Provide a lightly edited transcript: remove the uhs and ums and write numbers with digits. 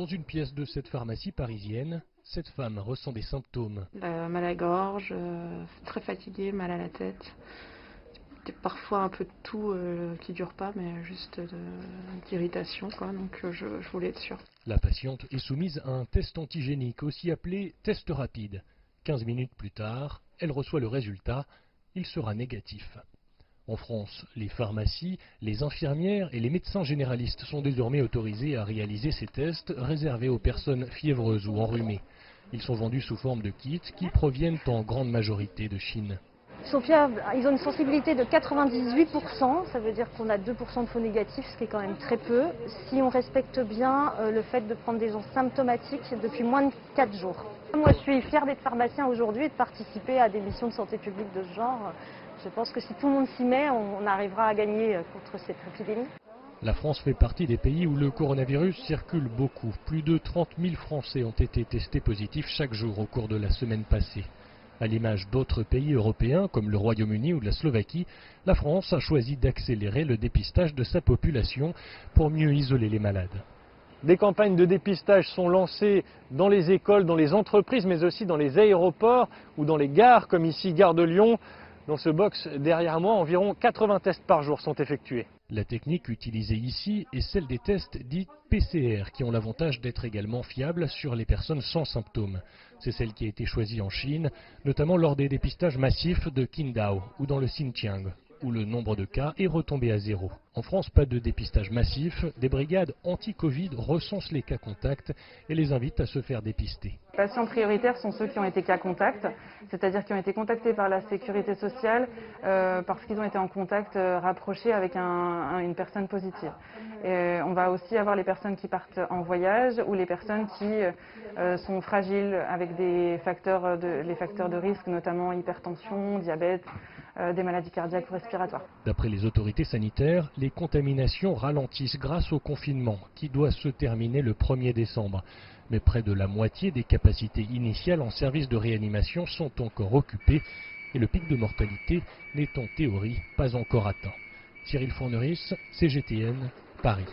Dans une pièce de cette pharmacie parisienne, cette femme ressent des symptômes. Mal à la gorge, très fatiguée, mal à la tête. Parfois un peu de toux qui ne dure pas, mais juste d'irritation, quoi. Donc je voulais être sûre. La patiente est soumise à un test antigénique, aussi appelé test rapide. 15 minutes plus tard, elle reçoit le résultat. Il sera négatif. En France, les pharmacies, les infirmières et les médecins généralistes sont désormais autorisés à réaliser ces tests réservés aux personnes fiévreuses ou enrhumées. Ils sont vendus sous forme de kits qui proviennent en grande majorité de Chine. Ils sont fiables, ils ont une sensibilité de 98%, ça veut dire qu'on a 2% de faux négatifs, ce qui est quand même très peu, si on respecte bien le fait de prendre des gens symptomatiques depuis moins de 4 jours. Moi je suis fière d'être pharmacien aujourd'hui et de participer à des missions de santé publique de ce genre. Je pense que si tout le monde s'y met, on arrivera à gagner contre cette épidémie. La France fait partie des pays où le coronavirus circule beaucoup. Plus de 30 000 Français ont été testés positifs chaque jour au cours de la semaine passée. À l'image d'autres pays européens comme le Royaume-Uni ou la Slovaquie, la France a choisi d'accélérer le dépistage de sa population pour mieux isoler les malades. Des campagnes de dépistage sont lancées dans les écoles, dans les entreprises, mais aussi dans les aéroports ou dans les gares, comme ici, Gare de Lyon. Dans ce box derrière moi, environ 80 tests par jour sont effectués. La technique utilisée ici est celle des tests dits PCR, qui ont l'avantage d'être également fiables sur les personnes sans symptômes. C'est celle qui a été choisie en Chine, notamment lors des dépistages massifs de Qingdao ou dans le Xinjiang, où le nombre de cas est retombé à 0. En France, pas de dépistage massif. Des brigades anti-Covid recensent les cas contacts et les invitent à se faire dépister. Les patients prioritaires sont ceux qui ont été cas contacts, c'est-à-dire qui ont été contactés par la sécurité sociale parce qu'ils ont été en contact rapproché avec une personne positive. Et on va aussi avoir les personnes qui partent en voyage ou les personnes qui sont fragiles avec les facteurs de risque, notamment hypertension, diabète, des maladies cardiaques ou respiratoires. D'après les autorités sanitaires, les contaminations ralentissent grâce au confinement qui doit se terminer le 1er décembre. Mais près de la moitié des capacités initiales en service de réanimation sont encore occupées et le pic de mortalité n'est en théorie pas encore atteint. Cyril Fourneris, CGTN, Paris.